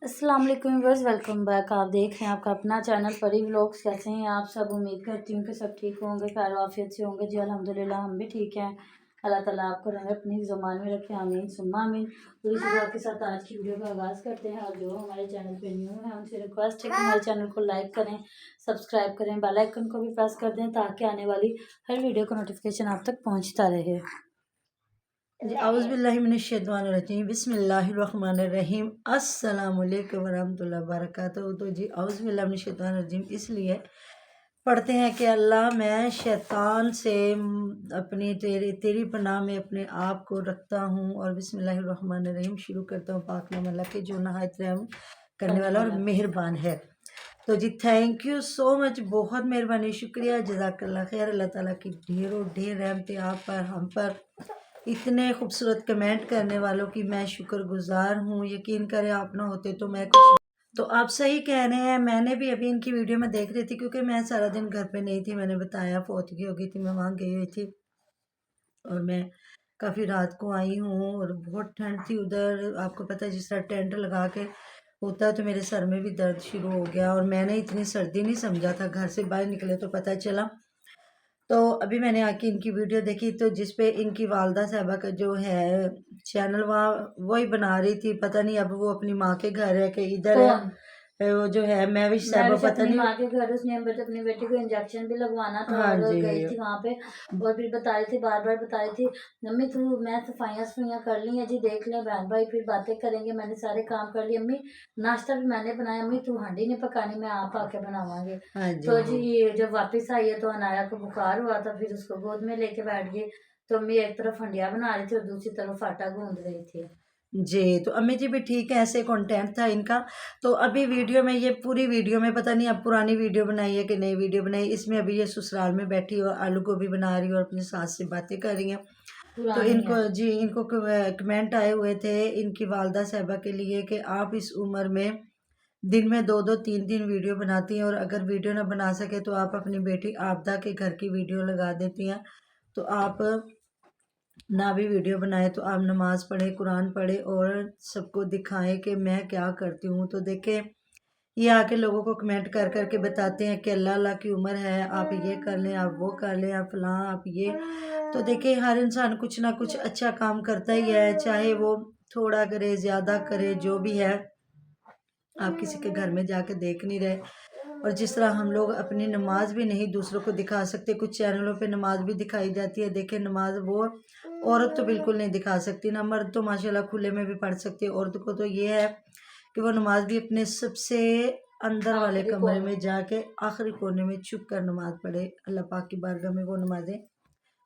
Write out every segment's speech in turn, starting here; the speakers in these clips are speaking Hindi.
अस्सलाम वालेकुम व्यूअर्स, वेलकम बैक। आप देख रहे हैं आपका अपना चैनल परी व्लॉग्स। कैसे हैं आप सब? उम्मीद करती हूँ कि सब ठीक होंगे, खैर आफियत से होंगे। जी अल्हम्दुलिल्लाह हम भी ठीक हैं। अल्लाह ताला आपको रंग अपनी ज़ुबान में रखे, आमीन सुम्मा आमीन। पूरी दुआ के साथ आज की वीडियो का आगाज़ करते हैं। और जो हमारे चैनल पे न्यू है उनसे रिक्वेस्ट है कि हमारे चैनल को लाइक करें, सब्सक्राइब करें, बेल आइकन को भी प्रेस कर दें ताकि आने वाली हर वीडियो का नोटिफिकेशन आप तक पहुँचता रहे। जी औज़ुबिल्लाहिमिनश्शैतानिर्रजीम बिस्मिल्लाहिर्रहमानिर्रहीम अस्सलाम वालेकुम वरहमतुल्लाहि वबरकातुहू। तो जी औज़ुबिल्लाहिमिनश्शैतानिर्रजीम इसलिए पढ़ते हैं कि अल्लाह मैं शैतान से अपनी तेरी पनाह में अपने आप को रखता हूँ। और बिस्मिल्लाहिर्रहमानिर्रहीम शुरू करता हूँ पाक नाम अल्लाह के जो नहायत रहम करने वाला और मेहरबान है। तो जी थैंक यू सो मच, बहुत मेहरबानी, शुक्रिया, जज़ाकल्लाह खैर। अल्लाह ताला की ढेरों ढेर रहमतें आप पर, हम पर, इतने खूबसूरत कमेंट करने वालों की मैं शुक्रगुजार हूँ। यकीन करें आप ना होते तो मैं कुछ। तो आप सही कह रहे हैं, मैंने भी अभी इनकी वीडियो में देख रही थी क्योंकि मैं सारा दिन घर पे नहीं थी। मैंने बताया फौतगी हो गई थी, मैं वहाँ गई हुई थी और मैं काफ़ी रात को आई हूँ और बहुत ठंड थी उधर। आपको पता है जिस तरह टेंट लगा के होता है, तो मेरे सर में भी दर्द शुरू हो गया और मैंने इतनी सर्दी नहीं समझा था। घर से बाहर निकले तो पता चला। तो अभी मैंने आके इनकी वीडियो देखी तो जिस पे इनकी वालदा साहबा का जो है चैनल वहाँ वही बना रही थी। पता नहीं अब वो अपनी माँ के घर है कि इधर है। कौन? वो जो है महविश साहबा, महविश पता अपनी नहीं। माँ के घर, उसने अपनी बेटी को इंजेक्शन भी लगवाना था हाँ और जी। गई थी वहाँ पे। और फिर बता रही थी, बार बार बता रही थी, मम्मी तू मैं सफाइयाँ कर ली है जी, देख ले बहन भाई, फिर बातें करेंगे, मैंने सारे काम कर लिए अम्मी, नाश्ता भी मैंने बनाया अम्मी, तू हांडी नहीं पकानी, मैं आप आके बनावांगे। हाँ जी। तो जी जब वापस आई है तो अनाया को बुखार हुआ था, फिर उसको गोद में लेके बैठ गई। तो अम्मी एक तरफ हंडिया बना रही थी और दूसरी तरफ आटा गूंद रही थी। जी, तो अम्मी जी भी ठीक है, ऐसे कंटेंट था इनका। तो अभी वीडियो में, ये पूरी वीडियो में पता नहीं अब पुरानी वीडियो बनाई है कि नई वीडियो बनाई, इसमें अभी ये ससुराल में बैठी और आलू गोभी बना रही है और अपनी सास से बातें कर रही हैं। तो पुरानी है। इनको जी इनको कमेंट आए हुए थे इनकी वालदा साहबा के लिए कि आप इस उम्र में दिन में 2-2 3-3 वीडियो बनाती हैं और अगर वीडियो ना बना सके तो आप अपनी बेटी आपदा के घर की वीडियो लगा देती हैं। तो आप ना भी वीडियो बनाए तो आप नमाज़ पढ़ें, कुरान पढ़ें और सबको दिखाएं कि मैं क्या करती हूँ। तो देखें, ये आके लोगों को कमेंट कर कर के बताते हैं कि अल्लाह अल्लाह की उम्र है, आप ये कर लें, आप वो कर लें, आप फलां, आप ये। तो देखिए हर इंसान कुछ ना कुछ अच्छा काम करता ही है, चाहे वो थोड़ा करे, ज़्यादा करे, जो भी है। आप किसी के घर में जाके देख नहीं रहे। और जिस तरह हम लोग अपनी नमाज भी नहीं दूसरों को दिखा सकते, कुछ चैनलों पे नमाज भी दिखाई जाती है। देखिए नमाज वो औरत तो बिल्कुल नहीं दिखा सकती ना, मर्द तो माशाल्लाह खुले में भी पढ़ सकती है। औरत को तो ये है कि वो नमाज भी अपने सबसे अंदर वाले आखिरी कमरे कौन? में जाके आखिरी कोने में छुप कर नमाज पढ़े। अल्लाह पाक की बारगाह में वो नमाजें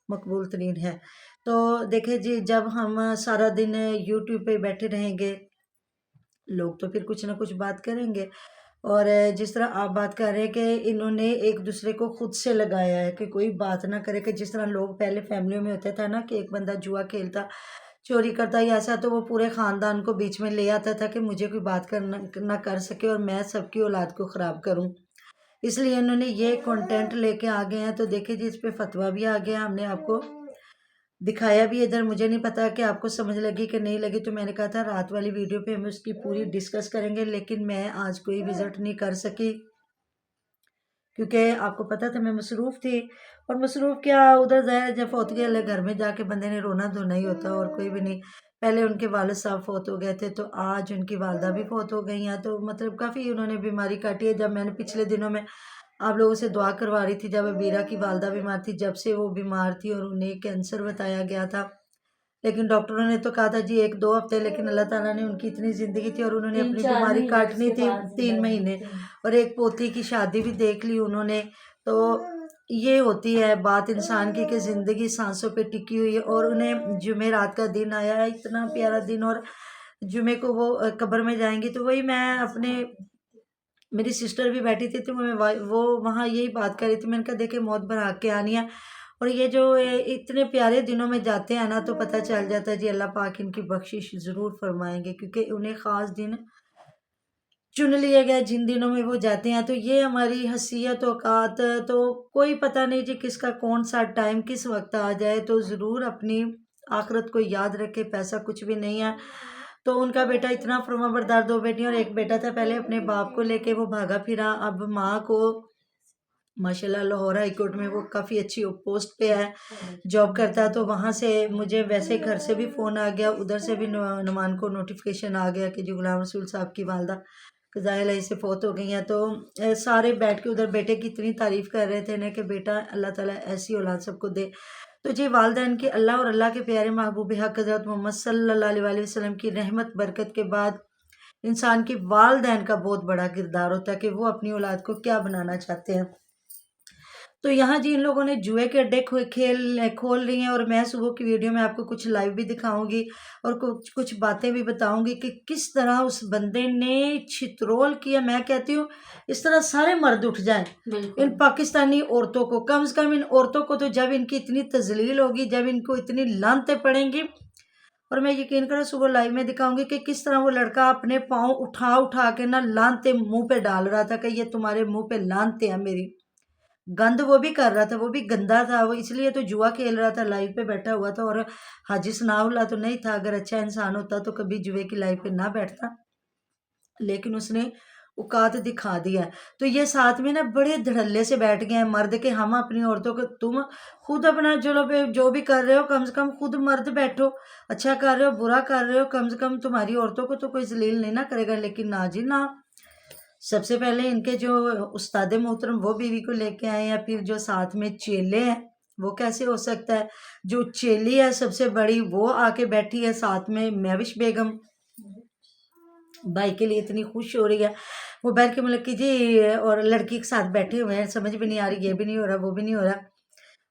मकबूल तरीन है। तो देखिए जी, जब हम सारा दिन यूट्यूब पे बैठे रहेंगे, लोग तो फिर कुछ ना कुछ बात करेंगे। और जिस तरह आप बात कर रहे हैं कि इन्होंने एक दूसरे को खुद से लगाया है कि कोई बात ना करे, कि जिस तरह लोग पहले फैमिलियों में होता था ना कि एक बंदा जुआ खेलता, चोरी करता या ऐसा, तो वो पूरे ख़ानदान को बीच में ले आता था कि मुझे कोई बात करना ना कर सके और मैं सबकी औलाद को ख़राब करूं। इसलिए इन्होंने ये कंटेंट लेके आ गए हैं। तो देखिए जी, इस पे फतवा भी आ गया, हमने आपको दिखाया भी इधर। मुझे नहीं पता कि आपको समझ लगी कि नहीं लगी, तो मैंने कहा था रात वाली वीडियो पे हम उसकी पूरी डिस्कस करेंगे, लेकिन मैं आज कोई विजिट नहीं कर सकी क्योंकि आपको पता था मैं मसरूफ़ थी। और मसरूफ़ क्या, उधर ज़ाहिर जब फौत गए अल्लाह, घर में जाके बंदे ने रोना धोना ही होता और कोई भी नहीं। पहले उनके वालिद साहब फौत हो गए थे, तो आज उनकी वालदा भी फौत हो गई हैं। तो मतलब काफ़ी उन्होंने बीमारी काटी है। जब मैंने पिछले दिनों में आप लोगों से दुआ करवा रही थी, जब बीरा की वालदा बीमार थी, जब से वो बीमार थी और उन्हें कैंसर बताया गया था। लेकिन डॉक्टरों ने तो कहा था जी 1-2 हफ्ते, लेकिन अल्लाह ताला ने उनकी इतनी ज़िंदगी थी और उन्होंने तीन अपनी चार बीमारी महीने काटनी उसके थी बाद जिंदा 3 रहे। महीने। और एक पोती की शादी भी देख ली उन्होंने। तो ये होती है बात इंसान की कि ज़िंदगी सांसों पे टिकी हुई है। और उन्हें जुमे रात का दिन आया है, इतना प्यारा दिन, और जुमे को वो कब्र में जाएंगी। तो वही मैं अपने, मेरी सिस्टर भी बैठी थी तो मैं वो वहाँ यही बात कर रही थी। मैंने कहा देखे मौत भरा के आनी है। और ये जो इतने प्यारे दिनों में जाते हैं ना, तो पता चल जाता है जी अल्लाह पाक इनकी बख्शिश ज़रूर फरमाएंगे, क्योंकि उन्हें ख़ास दिन चुन लिया गया जिन दिनों में वो जाते हैं। तो ये हमारी हसीयत औकात, तो कोई पता नहीं जी किसका कौन सा टाइम किस वक्त आ जाए। तो ज़रूर अपनी आखिरत को याद रखे, पैसा कुछ भी नहीं है। तो उनका बेटा इतना फर्माबरदार, 2 बेटियां और 1 बेटा था। पहले अपने बाप को लेके वो भागा फिरा, अब माँ को माशाल्लाह लाहौर हाई कोर्ट में वो काफ़ी अच्छी पोस्ट पे है, जॉब करता है। तो वहाँ से मुझे वैसे घर से भी फ़ोन आ गया, उधर से भी नुमान को नोटिफिकेशन आ गया कि जो गुलाम रसूल साहब की वालदा क़ज़ाए से फ़ौत हो गई हैं। तो सारे बैठ के उधर बेटे की इतनी तारीफ़ कर रहे थे ना कि बेटा अल्लाह ताला ऐसी औलाद सबको दे। तो जी वालदैन की अल्लाह और अल्लाह के प्यारे महबूब हक़ हज़रत मोहम्मद सल्लल्लाहु अलैहि वसल्लम की रहमत बरकत के बाद इंसान की वालदैन का बहुत बड़ा किरदार होता है कि वो अपनी औलाद को क्या बनाना चाहते हैं। तो यहाँ जी इन लोगों ने जुए के अड्डे खोल रही हैं, और मैं सुबह की वीडियो में आपको कुछ लाइव भी दिखाऊंगी और कुछ कुछ बातें भी बताऊंगी कि किस तरह उस बंदे ने छित्रोल किया। मैं कहती हूँ इस तरह सारे मर्द उठ जाएं इन पाकिस्तानी औरतों को, कम से कम इन औरतों को तो जब इनकी इतनी तजलील होगी, जब इनको इतनी लानतें पड़ेंगी। और मैं यकीन करो सुबह लाइव में दिखाऊंगी कि किस तरह वो लड़का अपने पाँव उठा उठा के ना लानते मुंह पे डाल रहा था कि ये तुम्हारे मुंह पे लानते हैं मेरी। गंद वो भी कर रहा था, वो भी गंदा था, वो इसलिए तो जुआ खेल रहा था, लाइव पे बैठा हुआ था। और हाजी सनाउल्लाह तो नहीं था, अगर अच्छा इंसान होता तो कभी जुए की लाइव पे ना बैठता, लेकिन उसने औकात दिखा दिया। तो ये साथ में ना बड़े धड़ल्ले से बैठ गए हैं मर्द के, हम अपनी औरतों को, तुम खुद अपना जो भी कर रहे हो कम से कम खुद मर्द बैठो, अच्छा कर रहे हो बुरा कर रहे हो कम से कम तुम्हारी औरतों को तो कोई जलील नहीं ना करेगा। लेकिन ना जी ना, सबसे पहले इनके जो उस्ताद मोहतरम वो बीवी को लेके आए, या फिर जो साथ में चेले हैं वो कैसे हो सकता है। जो चेली है सबसे बड़ी वो आके बैठी है साथ में, महविश बेगम भाई के लिए इतनी खुश हो रही है, वो बैठ के मतलब कि जी, और लड़की के साथ बैठे हुए हैं, समझ भी नहीं आ रही, ये भी नहीं हो रहा वो भी नहीं हो रहा।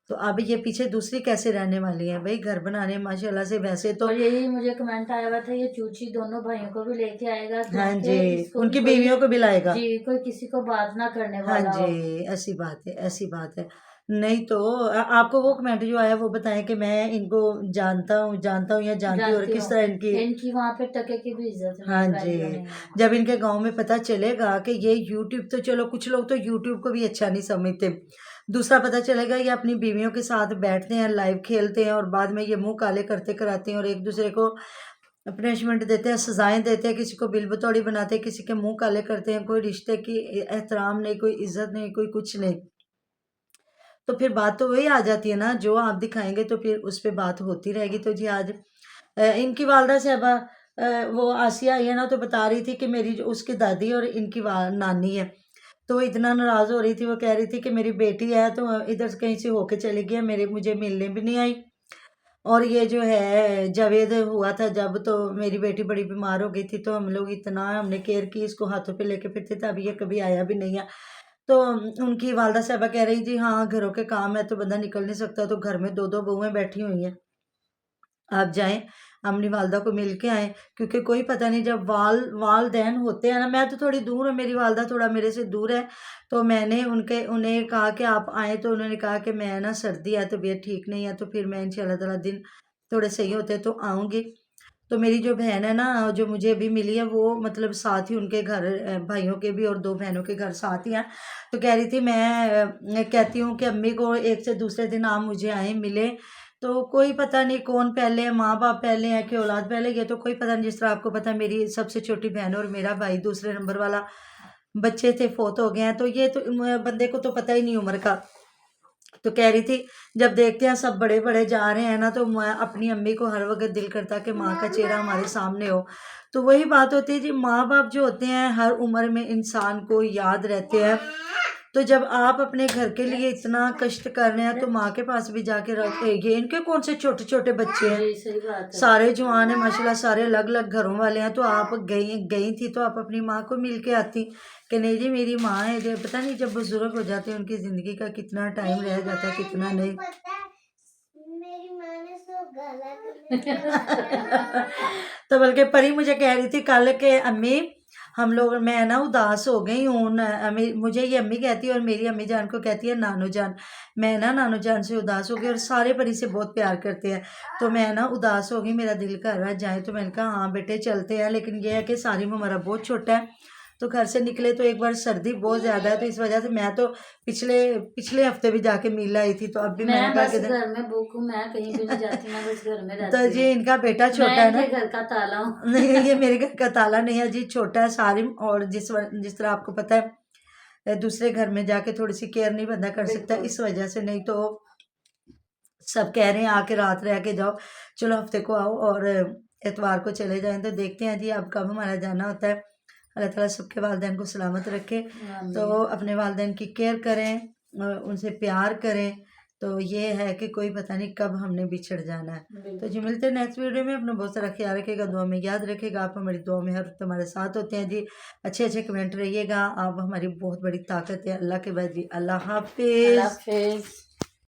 तो अब ये पीछे दूसरी कैसे रहने वाली है भाई, घर बनाने माशाल्लाह से। वैसे तो और यही मुझे कमेंट आया हुआ था, ये चूची दोनों भाइयों को भी लेके आएगा, हाँ क्योंकि जी, इसको उनकी भी कोई बीवियों को भी लाएगा जी कोई किसी को बात ना करने हाँ वाला हो। जी, ऐसी बात है, ऐसी बात है। नहीं तो आपको वो कमेंट जो आया वो बताएं कि मैं इनको जानता हूँ या जानती हूँ, और जानती किस हूँ तरह इनकी। इनकी वहाँ पे टके की भी इज्जत है हाँ मेरी जी, भाइयों ने। जब इनके गांव में पता चलेगा कि ये यूट्यूब, तो चलो कुछ लोग तो यूट्यूब को भी अच्छा नहीं समझते, दूसरा पता चलेगा ये अपनी बीवियों के साथ बैठते हैं, लाइव खेलते हैं, और बाद में ये मुंह काले करते कराते हैं और एक दूसरे को पनिशमेंट देते हैं, सजाएं देते हैं, किसी को बिल बतौड़ी बनाते हैं, किसी के मुंह काले करते हैं, कोई रिश्ते की एहतराम नहीं, कोई इज्जत नहीं, कोई कुछ नहीं। तो फिर बात तो वही आ जाती है ना, जो आप दिखाएंगे तो फिर उस पर बात होती रहेगी। तो जी आज इनकी वालदा साहबा वो आसिया आई है ना, तो बता रही थी कि मेरी जो उसकी दादी और इनकी नानी है, तो वो इतना नाराज़ हो रही थी, वो कह रही थी कि मेरी बेटी है तो इधर से कहीं से होके चली गई है, मुझे मिलने भी नहीं आई। और ये जो है जावेद हुआ था जब, तो मेरी बेटी बड़ी बीमार हो गई थी, तो हम लोग इतना हमने केयर की, इसको हाथों पे लेके फिरते थे, अभी ये कभी आया भी नहीं है। तो उनकी वालदा साहबा कह रही थी हाँ घरों के काम है तो बंदा निकल नहीं सकता, तो घर में 2-2 बहुएं बैठी हुई हैं, आप जाएं अपनी वालदा को मिल के आएँ, क्योंकि कोई पता नहीं जब वालदैन होते हैं ना। मैं तो थोड़ी दूर हूँ, मेरी वालदा थोड़ा मेरे से दूर है, तो मैंने उन्हें कहा कि आप आएँ, तो उन्होंने कहा कि मैं ना सर्दी है, तबीयत ठीक नहीं है, तो फिर मैं इंशाल्लाह ताला दिन थोड़े सही होते हैं तो आऊँगी। तो मेरी जो बहन है ना जो मुझे अभी मिली है, वो मतलब साथ ही उनके घर भाइयों के भी और 2 बहनों के घर साथ ही हैं। तो कह रही थी मैं कहती हूँ कि अम्मी को एक से दूसरे दिन आप मुझे आए मिले, तो कोई पता नहीं कौन पहले है, माँ बाप पहले है कि औलाद पहले, ये तो कोई पता नहीं। जिस तरह आपको पता है मेरी सबसे छोटी बहन और मेरा भाई दूसरे नंबर वाला बच्चे थे, फौत हो गए हैं, तो ये तो बंदे को तो पता ही नहीं उम्र का। तो कह रही थी जब देखते हैं सब बड़े बड़े जा रहे हैं ना, तो मैं अपनी अम्मी को हर वक्त दिल करता कि माँ का चेहरा हमारे सामने हो। तो वही बात होती है जी, माँ बाप जो होते हैं हर उम्र में इंसान को याद रहते हैं। तो जब आप अपने घर के लिए इतना कष्ट कर रहे हैं, तो माँ के पास भी जाके रखे। ये इनके कौन से छोटे छोटे बच्चे हैं, सही बात है। सारे जवान है माशाल्लाह, सारे अलग अलग घरों वाले हैं। तो आप गई थी तो आप अपनी माँ को मिल के आती कि नहीं जी मेरी माँ है। जब पता नहीं जब बुजुर्ग हो जाते हैं उनकी ज़िंदगी का कितना टाइम रह जाता है, कितना नहीं। मेरी माँ ने सो गलत तो बल्कि परी मुझे कह रही थी कल के अम्मी हम लोग, मैं ना उदास हो गई हूँ, मुझे ये अम्मी कहती है और मेरी अम्मी जान को कहती है नानू जान। मैं ना नानू जान से उदास हो गई, और सारे परी से बहुत प्यार करते हैं, तो मैं ना उदास हो गई, मेरा दिल कर रहा जाए। तो मैंने कहा हाँ बेटे चलते हैं, लेकिन ये है कि सारी में हमारा बहुत छोटा है, तो घर से निकले तो एक बार सर्दी बहुत ज़्यादा है, तो इस वजह से मैं तो पिछले हफ्ते भी जाके मिल आई थी, तो अब भी मैं मैंने कहा बस कि घर में बुक हूँ, मैं कहीं भी नहीं जाती, मैं बस घर में तो रहती जी हूँ। इनका बेटा छोटा मैं है ना। इनके घर का ताला हूँ। नहीं, ये मेरे घर का ताला नहीं है जी, छोटा है सारिम, और जिस तरह आपको पता है दूसरे घर में जाके थोड़ी सी केयर नहीं बंदा कर सकता, बिल्कुल। इस वजह से। नहीं तो सब कह रहे हैं आके रात रह के जाओ, चलो हफ्ते को आओ और एतवार को चले जाएं, तो देखते हैं जी अब कब हमारा जाना होता है। अल्लाह ताला सबके वालिदैन को सलामत रखे। तो आमीन। अपने वालिदैन की केयर करें, उनसे प्यार करें। तो ये है कि कोई पता नहीं कब हमने बिछड़ जाना है। तो बिल्कुल। जी मिलते हैं नेक्स्ट वीडियो में। अपना बहुत सारा ख्याल रखिएगा, दुआ में याद रखिएगा। आप हमारी दुआ में हर वक्त हमारे साथ होते हैं जी। अच्छे अच्छे कमेंट रहिएगा, आप हमारी बहुत बड़ी ताकत है। अल्लाह के बाद जी, अल्लाह अल्लाह हाफिज़। हाफिज़।